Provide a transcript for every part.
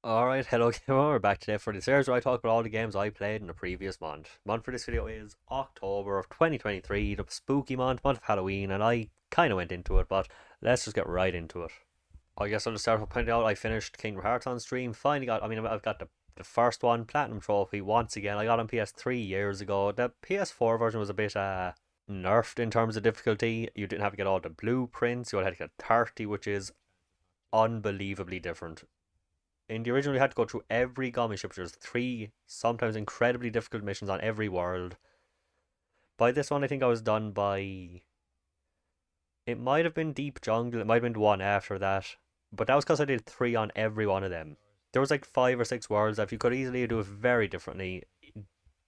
Alright, hello gamer, we're back today for the series where I talk about all the games I played in the previous month. Month for this video is October of 2023, the spooky month of Halloween, and I kind of went into it, but let's just get right into it. I guess I'll just start by pointing out I finished Kingdom Hearts on stream, finally got, I've got the first one, Platinum Trophy, once again. I got on PS3 years ago. The PS4 version was a bit, nerfed in terms of difficulty. You didn't have to get all the blueprints, you had to get 30, which is unbelievably different. In the original, you had to go through every Gummy ship. There's three, sometimes incredibly difficult missions on every world. By this one, I think I was done by. It might have been Deep Jungle. It might have been the one after that, but that was because I did three on every one of them. There was like five or six worlds that you could easily do it very differently,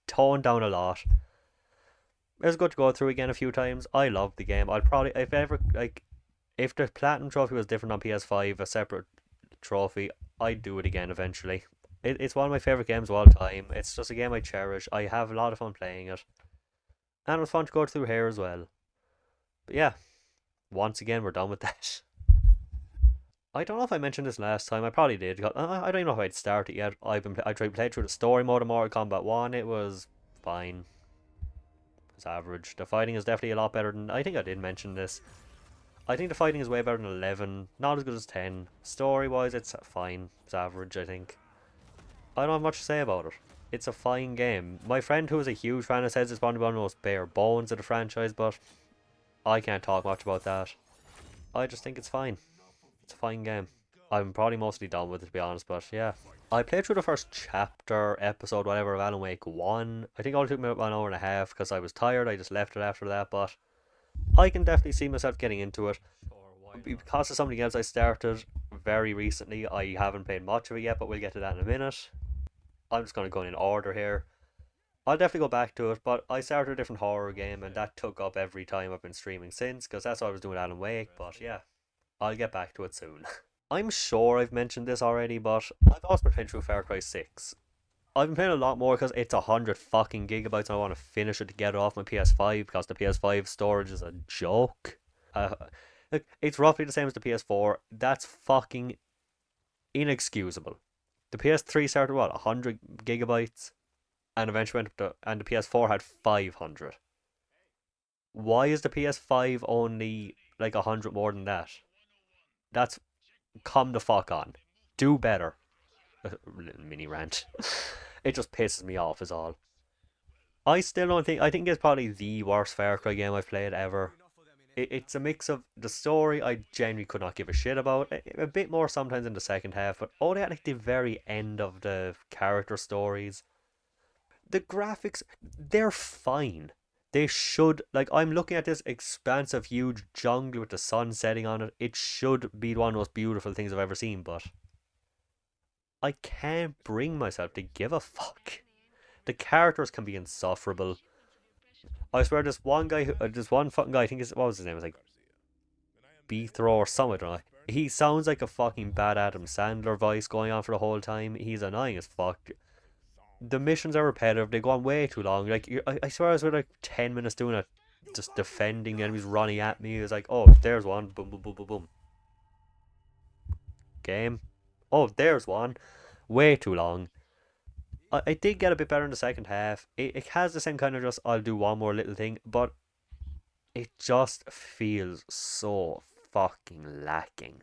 toned down a lot. It was good to go through again a few times. I loved the game. I'll probably, if ever, like, if the Platinum Trophy was different on PS5, a separate trophy, I'd do it again eventually. It's one of my favourite games of all time. It's just a game I cherish. I have a lot of fun playing it. And it was fun to go through here as well. But yeah, once again, we're done with that. I don't know if I mentioned this last time. I probably did. I don't even know if I'd started yet. I tried to play through the story mode of Mortal Kombat 1. It was fine. It was average. The fighting is definitely a lot better than. I think I did mention this. I think the fighting is way better than 11. Not as good as 10. Story wise, it's fine. It's average, I think. I don't have much to say about it. It's a fine game. My friend who is a huge fan says it's probably one of the most bare bones of the franchise, but I can't talk much about that. I just think it's fine. It's a fine game. I'm probably mostly done with it, to be honest, but yeah. I played through the first chapter, episode, whatever, of Alan Wake 1. I think it only took me about an hour and a half because I was tired. I just left it after that, but I can definitely see myself getting into it. Because of something else I started very recently, I haven't played much of it yet, but we'll get to that in a minute. I'm just going to go in order here. I'll definitely go back to it, but I started a different horror game, and that took up every time I've been streaming since, because that's what I was doing Alan Wake, but yeah, I'll get back to it soon. I'm sure I've mentioned this already, but I've also been playing through Far Cry 6. I've been playing a lot more because it's 100 fucking gigabytes and I want to finish it to get it off my PS5 because the PS5 storage is a joke. Uh, it's roughly the same as the PS4. That's fucking inexcusable. The PS3 started what, 100 gigabytes, and eventually went up to, and the PS4 had 500. Why is the PS5 only like 100 more than that? That's come the fuck on. Do better. Little mini rant. It just pisses me off, is all. I still don't think. I think it's probably the worst Far Cry game I've played ever. It's a mix of the story I genuinely could not give a shit about. A bit more sometimes in the second half, but only at like the very end of the character stories. The graphics, they're fine. They should, like, I'm looking at this expansive, huge jungle with the sun setting on it. It should be one of the most beautiful things I've ever seen, but I can't bring myself to give a fuck. The characters can be insufferable. I swear, this one fucking guy, I think what was his name? It was like Beathrow or something, I don't know. He sounds like a fucking bad Adam Sandler voice going on for the whole time. He's annoying as fuck. The missions are repetitive. They go on way too long. Like I swear I was with like 10 minutes doing it, just defending the enemies running at me. It was like, oh, there's one. Boom, boom, boom, boom, boom. Game. Oh, there's one. Way too long. I did get a bit better in the second half. It has the same kind of just I'll do one more little thing, but it just feels so fucking lacking.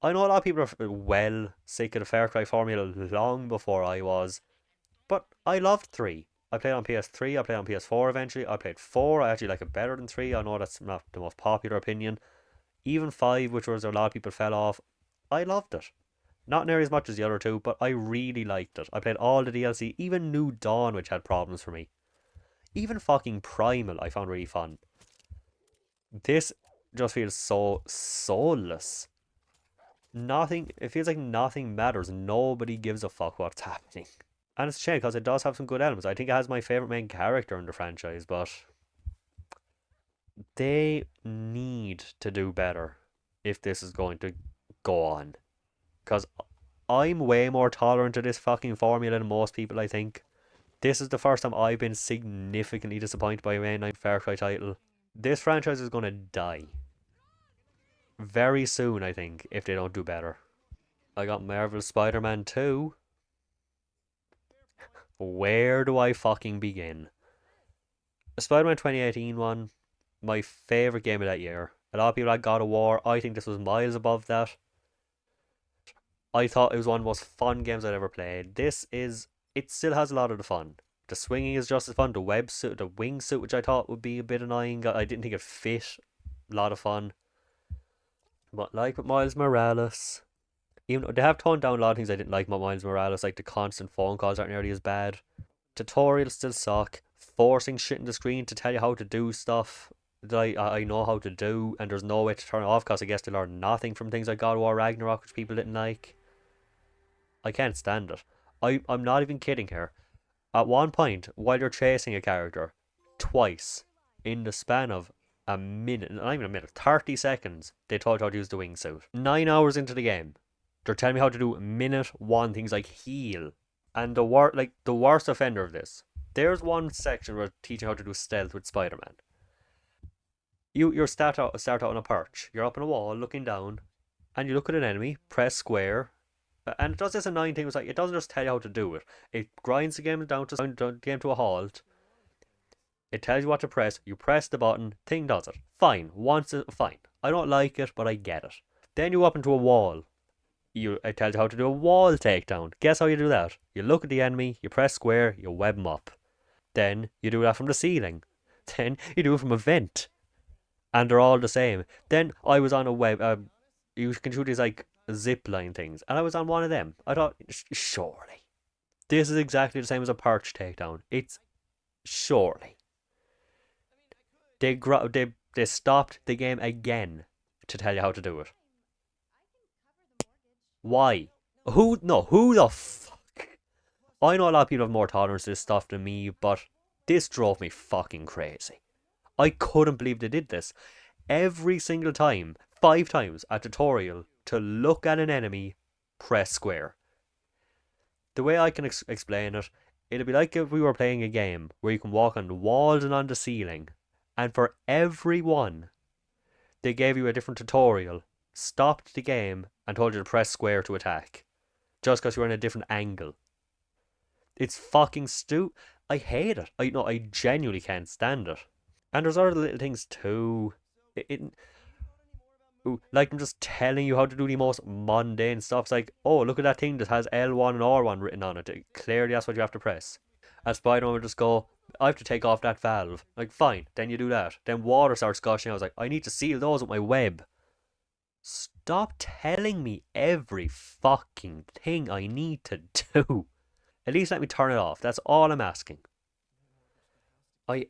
I know a lot of people are well sick of the Far Cry formula long before I was, but I loved 3. I played on PS3, I played on PS4 eventually, I played 4, I actually like it better than 3, I know that's not the most popular opinion. Even 5, which was a lot of people fell off, I loved it. Not nearly as much as the other two, but I really liked it. I played all the DLC, even New Dawn, which had problems for me. Even fucking Primal, I found really fun. This just feels so soulless. Nothing, it feels like nothing matters. Nobody gives a fuck what's happening. And it's a shame because it does have some good elements. I think it has my favourite main character in the franchise, but they need to do better if this is going to go on. Because I'm way more tolerant to this fucking formula than most people, I think. This is the first time I've been significantly disappointed by a mainline Far Cry title. This franchise is going to die very soon, I think, if they don't do better. I got Marvel's Spider-Man 2. Where do I fucking begin? The Spider-Man 2018 one, my favourite game of that year. A lot of people had God of War. I think this was miles above that. I thought it was one of the most fun games I'd ever played. It still has a lot of the fun. The swinging is just as fun. The web suit, the wingsuit, which I thought would be a bit annoying. I didn't think it fit. A lot of fun. But like with Miles Morales, even though they have toned down a lot of things I didn't like about Miles Morales, like the constant phone calls aren't nearly as bad. Tutorials still suck. Forcing shit in the screen to tell you how to do stuff that I know how to do, and there's no way to turn it off because I guess they learn nothing from things like God of War Ragnarok, which people didn't like. I can't stand it. I'm not even kidding here. At one point, while you're chasing a character, twice, in the span of a minute, not even a minute, 30 seconds, they taught how to use the wingsuit. 9 hours into the game, they're telling me how to do minute one things like heal. And the worst offender of this, there's one section where teaching how to do stealth with Spider-Man. You start out on a perch. You're up on a wall looking down, and you look at an enemy, press square, and it does this annoying thing. It's like it doesn't just tell you how to do it. It grinds the game down to the game to a halt. It tells you what to press. You press the button. Thing does it. Fine. Once it fine. I don't like it, but I get it. Then you go up into a wall. It tells you how to do a wall takedown. Guess how you do that? You look at the enemy. You press square. You web them up. Then you do that from the ceiling. Then you do it from a vent. And they're all the same. Then I was on a web. You can shoot these like zip line things, and I was on one of them. I thought, surely, this is exactly the same as a perch takedown. It's surely they stopped the game again to tell you how to do it. Why? Who the fuck? I know a lot of people have more tolerance to this stuff than me, but this drove me fucking crazy. I couldn't believe they did this. Every single time, 5 times, a tutorial to look at an enemy, press square. The way I can explain it, it'd be like if we were playing a game where you can walk on the walls and on the ceiling, and for every one, they gave you a different tutorial, stopped the game, and told you to press square to attack, just because you're in a different angle. It's fucking stupid. I hate it. I genuinely can't stand it. And there's other little things too. Like I'm just telling you how to do the most mundane stuff. It's like, oh, look at that thing that has L1 and R1 written on it. Clearly, that's what you have to press. And Spider-Man would just go, I have to take off that valve. Like, fine, then you do that. Then water starts gushing. I was like, I need to seal those with my web. Stop telling me every fucking thing I need to do. At least let me turn it off. That's all I'm asking. Oh my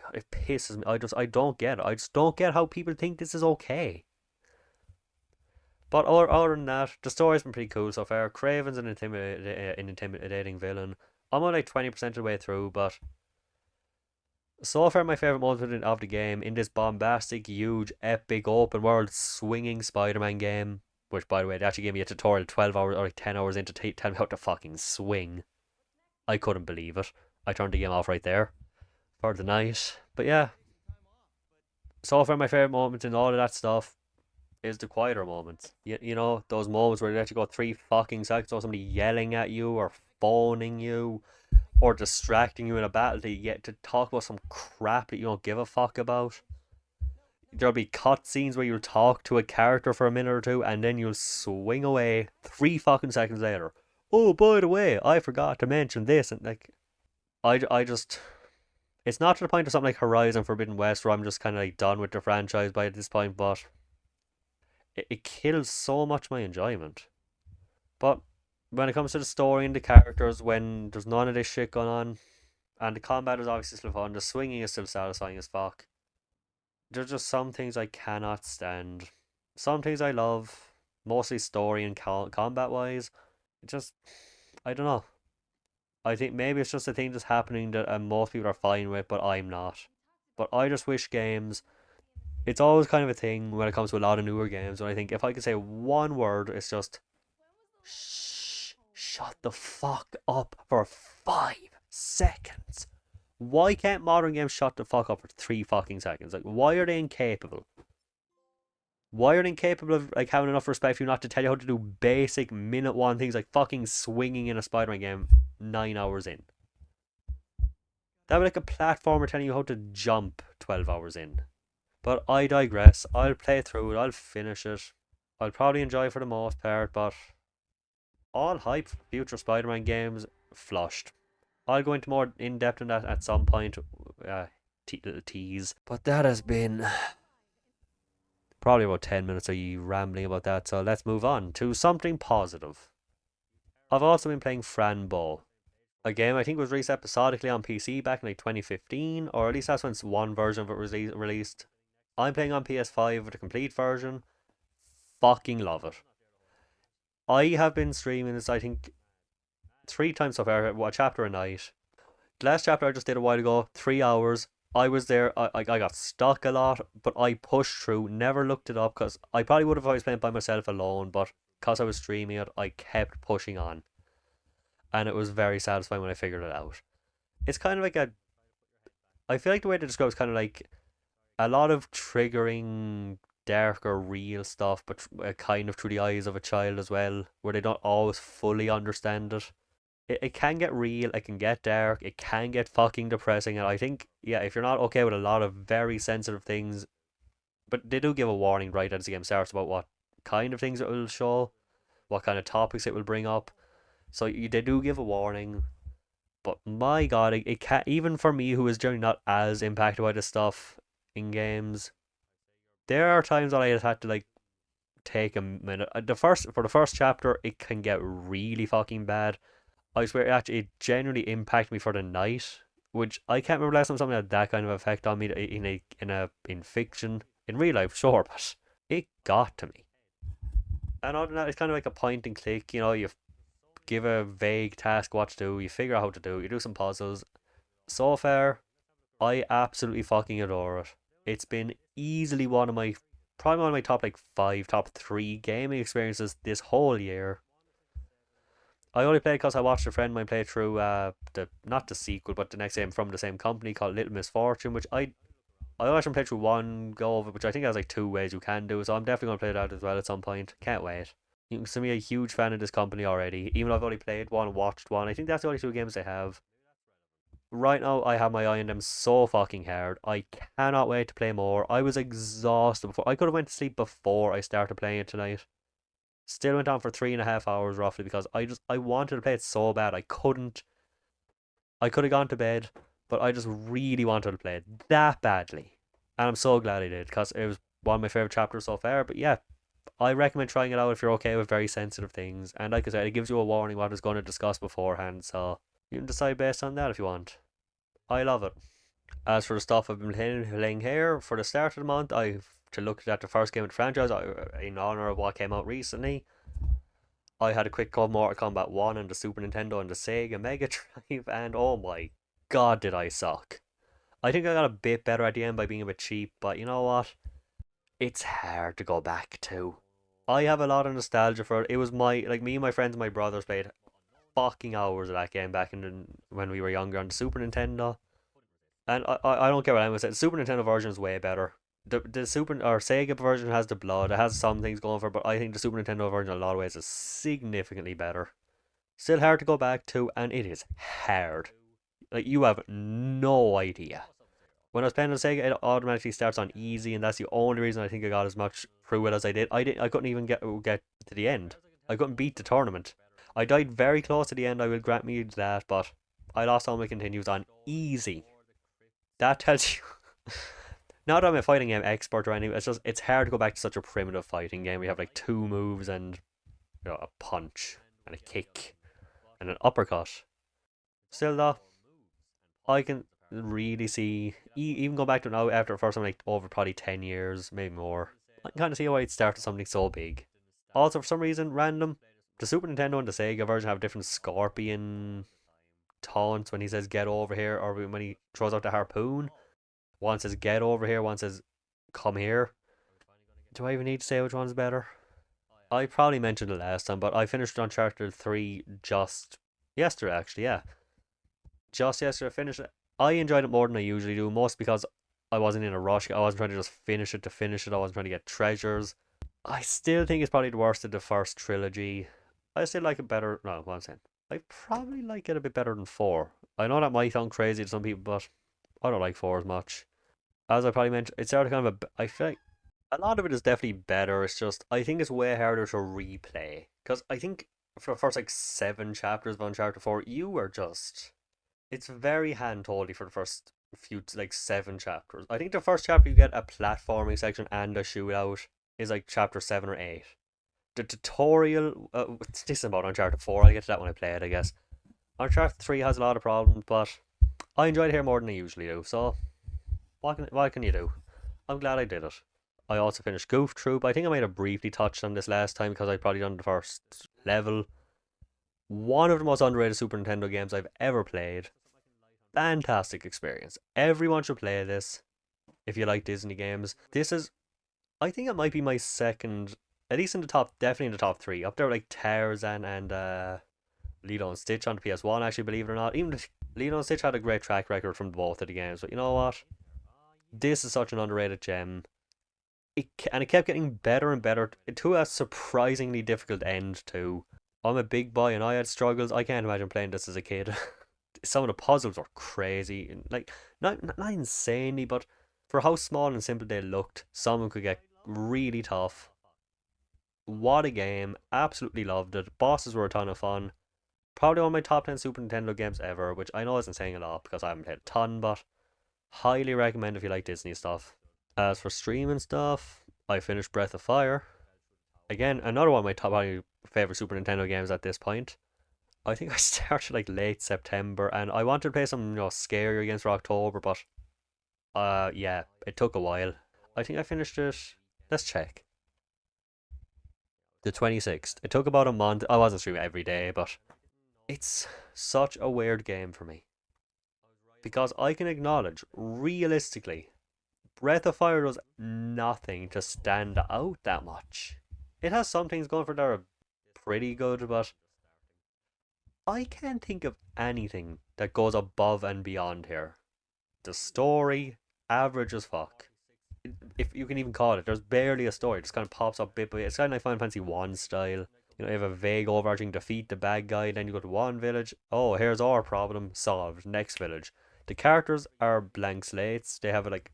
god, it pisses me. I don't get it. I just don't get how people think this is okay. But other than that, the story's been pretty cool so far. Craven's an intimidating villain. I'm only like 20% of the way through, but so far my favourite moment of the game in this bombastic, huge, epic, open world, swinging Spider-Man game. Which, by the way, they actually gave me a tutorial 12 hours or like 10 hours into tell me how to fucking swing. I couldn't believe it. I turned the game off right there for the night. But yeah, so far my favourite moment in all of that stuff is the quieter moments. You know, those moments where you actually go 3 fucking seconds or somebody yelling at you or phoning you or distracting you in a battle to get to talk about some crap that you don't give a fuck about. There'll be cutscenes where you'll talk to a character for a minute or two and then you'll swing away 3 fucking seconds later. Oh, by the way, I forgot to mention this. And like, I just. It's not to the point of something like Horizon Forbidden West where I'm just kind of like done with the franchise by this point, but it kills so much my enjoyment. But when it comes to the story and the characters, when there's none of this shit going on, and the combat is obviously still fun, the swinging is still satisfying as fuck. There's just some things I cannot stand. Some things I love, mostly story and combat wise. It just, I don't know. I think maybe it's just a thing that's happening that most people are fine with, but I'm not. But I just wish games. It's always kind of a thing when it comes to a lot of newer games. And I think if I could say one word, it's just shh, shut the fuck up for 5 seconds. Why can't modern games shut the fuck up for 3 fucking seconds? Like, why are they incapable? Why are they incapable of like having enough respect for you not to tell you how to do basic minute one things like fucking swinging in a Spider-Man game 9 hours in? That would be like a platformer telling you how to jump 12 hours in. But I digress. I'll play through it. I'll finish it. I'll probably enjoy it for the most part, but all hype for future Spider-Man games flushed. I'll go into more in depth on that at some point. Uh, little tease. But that has been probably about 10 minutes of you rambling about that. So let's move on to something positive. I've also been playing Franbo, a game I think was released episodically on PC back in like 2015, or at least that's when one version of it was released. I'm playing on PS5 with the complete version. Fucking love it. I have been streaming this, I think, 3 times so far, a chapter a night. The last chapter I just did a while ago, 3 hours. I was there, I got stuck a lot, but I pushed through, never looked it up, because I probably would have always played by myself alone, but because I was streaming it, I kept pushing on. And it was very satisfying when I figured it out. It's kind of like a. I feel like the way to describe it is kind of like a lot of triggering, darker, real stuff, but kind of through the eyes of a child as well, where they don't always fully understand it. It can get real, it can get dark, it can get fucking depressing, and I think, yeah, if you're not okay with a lot of very sensitive things, but they do give a warning right as the game starts about what kind of things it will show, what kind of topics it will bring up. So they do give a warning, but my god, it can't, even for me who is generally not as impacted by this stuff in games, there are times that I have had to like take a minute. For the first chapter, it can get really fucking bad. I swear, actually, it genuinely impacted me for the night, which I can't remember last time something had that kind of effect on me in fiction. In real life, sure, but it got to me. And other than that, it's kind of like a point and click. You give a vague task what to do, you figure out how to do it, you do some puzzles. So far, I absolutely fucking adore it. It's been easily probably one of my top like five, top three gaming experiences this whole year. I only played because I watched a friend of mine play through the not the sequel, but the next game from the same company called Little Misfortune, which I watched him play through one go of it, which I think has like two ways you can do. So I'm definitely gonna play that as well at some point. Can't wait. You can see me a huge fan of this company already, even though I've only played one, watched one. I think that's the only two games they have. Right now, I have my eye on them so fucking hard. I cannot wait to play more. I was exhausted before. I could have went to sleep before I started playing it tonight. Still went on for 3.5 hours roughly because I wanted to play it so bad. I couldn't. I could have gone to bed, but I just really wanted to play it that badly, and I'm so glad I did because it was one of my favorite chapters so far. But yeah, I recommend trying it out if you're okay with very sensitive things. And like I said, it gives you a warning what it's going to discuss beforehand, so you can decide based on that if you want. I love it. As for the stuff I've been playing here, for the start of the month, I've to look at the first game of the franchise in honor of what came out recently. I had a quick call Mortal Kombat 1 on the Super Nintendo and the Sega Mega Drive, and oh my god, did I suck. I think I got a bit better at the end by being a bit cheap, but you know what? It's hard to go back to. I have a lot of nostalgia for it. It was like me and my friends and my brothers played fucking hours of that game back when we were younger on the Super Nintendo. And I don't care what anyone said. The Super Nintendo version is way better. The Super or Sega version has the blood. It has some things going for it, but I think the Super Nintendo version in a lot of ways is significantly better. Still hard to go back to, and it is hard. Like you have no idea. When I was playing on Sega, it automatically starts on easy, and that's the only reason I think I got as much through it as I did. I couldn't even get to the end. I couldn't beat the tournament. I died very close to the end. I will grant me that, but I lost all my continues on easy. That tells you. Not that I'm a fighting game expert or anything. It's hard to go back to such a primitive fighting game. We have like two moves and a punch and a kick and an uppercut. Still though, I can really see even go back to now after the first time like over probably 10 years, maybe more. I can kind of see why it started something so big. Also, for some reason, random, the Super Nintendo and the Sega version have different Scorpion taunts when he says "get over here" or when he throws out the harpoon. One says "get over here," one says "come here." Do I even need to say which one's better? I probably mentioned it last time, but I finished Uncharted 3 just yesterday, actually, yeah. Just yesterday, I finished it. I enjoyed it more than I usually do, most because I wasn't in a rush. I wasn't trying to just finish it to finish it. I wasn't trying to get treasures. I still think it's probably the worst of the first trilogy. I still like it better. No, what I'm saying. I probably like it a bit better than 4. I know that might sound crazy to some people, but I don't like 4 as much. As I probably mentioned, it's sort of kind of I feel like a lot of it is definitely better. It's just, I think it's way harder to replay. Because I think for the first like 7 chapters of Uncharted 4, you were just. It's very hand-holdy for the first few, like 7 chapters. I think the first chapter you get a platforming section and a shootout is like chapter 7 or 8. The tutorial, this is about Uncharted 4. I'll get to that when I play it, I guess. Uncharted 3 has a lot of problems, but I enjoyed it here more than I usually do. So, what can you do? I'm glad I did it. I also finished Goof Troop. I think I might have briefly touched on this last time because I'd probably done the first level. One of the most underrated Super Nintendo games I've ever played. Fantastic experience. Everyone should play this if you like Disney games. This is, I think it might be my second, at least in the top, definitely in the top 3. Up there with like Tarzan and Lilo and Stitch on the PS1, actually, believe it or not. Even Lilo and Stitch had a great track record from both of the games, but you know what? This is such an underrated gem. And it kept getting better and better to a surprisingly difficult end too. I'm a big boy and I had struggles. I can't imagine playing this as a kid. Some of the puzzles were crazy, and like not insanely, but for how small and simple they looked, some of them could get really tough. What a game! Absolutely loved it. Bosses were a ton of fun. Probably one of my top 10 Super Nintendo games ever, which I know isn't saying a lot because I haven't played a ton, but highly recommend if you like Disney stuff. As for streaming stuff, I finished Breath of Fire. Again, another one of my top favorite Super Nintendo games at this point. I think I started like late September, and I wanted to play some scarier games for October, but yeah, it took a while. I think I finished it. Let's check. The 26th. It took about a month. I wasn't streaming every day, but it's such a weird game for me because I can acknowledge realistically, Breath of Fire does nothing to stand out that much. It has some things going for it that are pretty good, but I can't think of anything that goes above and beyond here. The story, average as fuck. If you can even call it, there's barely a story. It just kind of pops up bit by bit. It's kind of like Final Fantasy 1 style. You have a vague overarching defeat the bad guy, then you go to one village. Oh, here's our problem solved. Next village. The characters are blank slates. They have like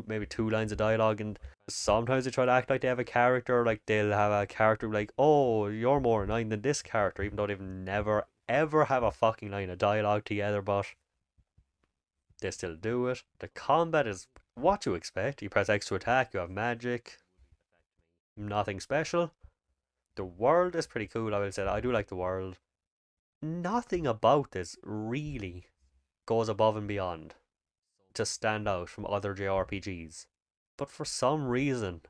maybe 2 lines of dialogue, and sometimes they try to act like they have a character. Like they'll have a character like, "Oh, you're more annoying than this character," even though they've never ever have a fucking line of dialogue together. But they still do it. The combat is what you expect. You press X to attack. You have magic. Nothing special. The world is pretty cool, I will say. I do like the world. Nothing about this really goes above and beyond to stand out from other JRPGs. But for some reason,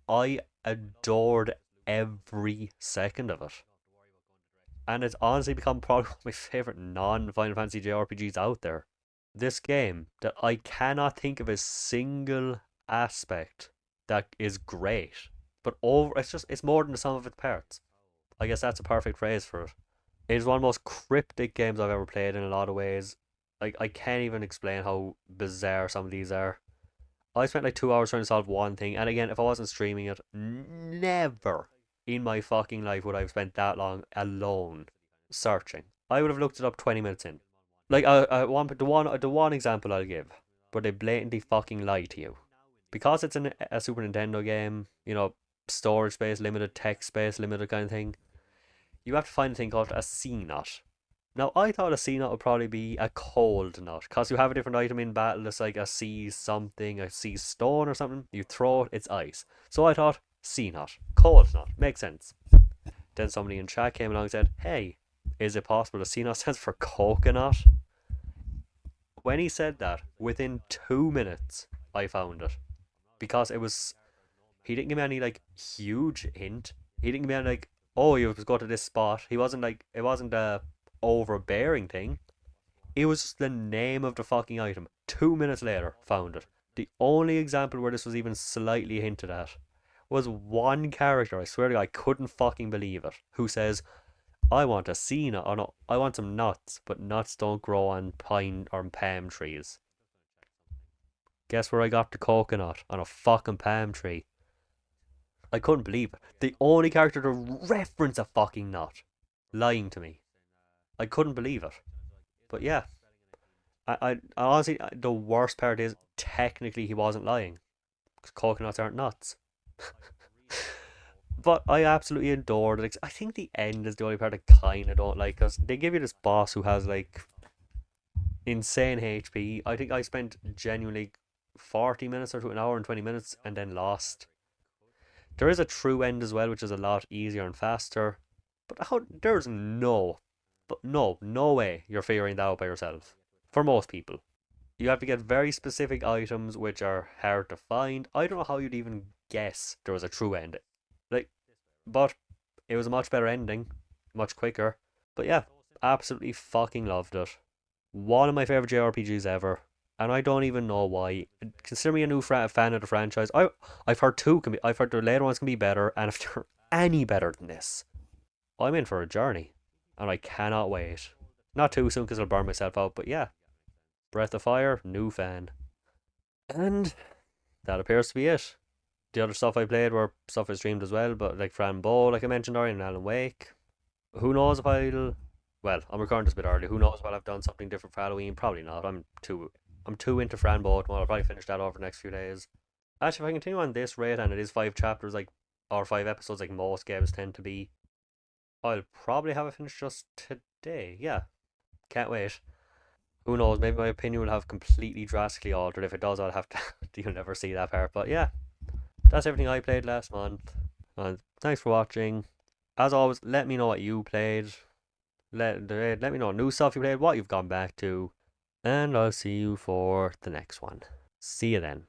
I adored every second of it. And it's honestly become probably one of my favourite non Final Fantasy JRPGs out there. This game that I cannot think of a single aspect that is great. But it's more than the sum of its parts. I guess that's a perfect phrase for it. It is one of the most cryptic games I've ever played in a lot of ways. Like I can't even explain how bizarre some of these are. I spent like 2 hours trying to solve one thing, and again, if I wasn't streaming it, never in my fucking life would I have spent that long alone searching. I would have looked it up 20 minutes in. Like the one example I'll give, where they blatantly fucking lie to you, because it's a Super Nintendo game. Storage space limited, text space limited kind of thing. You have to find a thing called a C nut. Now, I thought a C nut would probably be a cold nut, because you have a different item in battle. It's like a C something, a C stone or something. You throw it, it's ice. So I thought, C nut, cold nut, makes sense. Then somebody in chat came along and said, "Hey, is it possible the C nut stands for coconut?" When he said that, within 2 minutes, I found it. Because he didn't give me any, like, huge hint. He didn't give me any, like, "Oh, you just go to this spot." He wasn't, like, it wasn't a overbearing thing. It was just the name of the fucking item. 2 minutes later, found it. The only example where this was even slightly hinted at was one character, I swear to God, I couldn't fucking believe it, who says, "I want a sea nut, or no, I want some nuts, but nuts don't grow on pine or palm trees." Guess where I got the coconut? On a fucking palm tree. I couldn't believe it. The only character to reference a fucking nut lying to me. I couldn't believe it. But yeah, I honestly, the worst part is technically he wasn't lying because coconuts aren't nuts. But I absolutely adored it. I think the end is the only part I kind of don't like because they give you this boss who has like insane HP. I think I spent genuinely 40 minutes or to an hour and 20 minutes and then lost. There is a true end as well, which is a lot easier and faster. But there's no way you're figuring that out by yourself. For most people. You have to get very specific items which are hard to find. I don't know how you'd even guess there was a true end. Like, but it was a much better ending, much quicker. But yeah, absolutely fucking loved it. One of my favorite JRPGs ever, and I don't even know why. Consider me a new fan of the franchise. I've heard I've heard the later ones can be better, and if they're any better than this, I'm in for a journey, and I cannot wait. Not too soon because I'll burn myself out, but yeah, Breath of Fire, new fan, and that appears to be it. The other stuff I played were stuff I streamed as well, but like Fran Bow, like I mentioned earlier, and Alan Wake. Who knows if I'll. Well, I'm recording this a bit early. Who knows if I'll have done something different for Halloween? Probably not. I'm too into Fran Bow. I'll probably finish that over the next few days. Actually, if I continue on this rate and it is 5 chapters, like or 5 episodes, like most games tend to be, I'll probably have it finished just today. Yeah, can't wait. Who knows? Maybe my opinion will have completely drastically altered. If it does, I'll have to. You'll never see that part. But yeah, that's everything I played last month. And thanks for watching. As always, let me know what you played. Let me know new stuff you played, what you've gone back to, and I'll see you for the next one. See you then.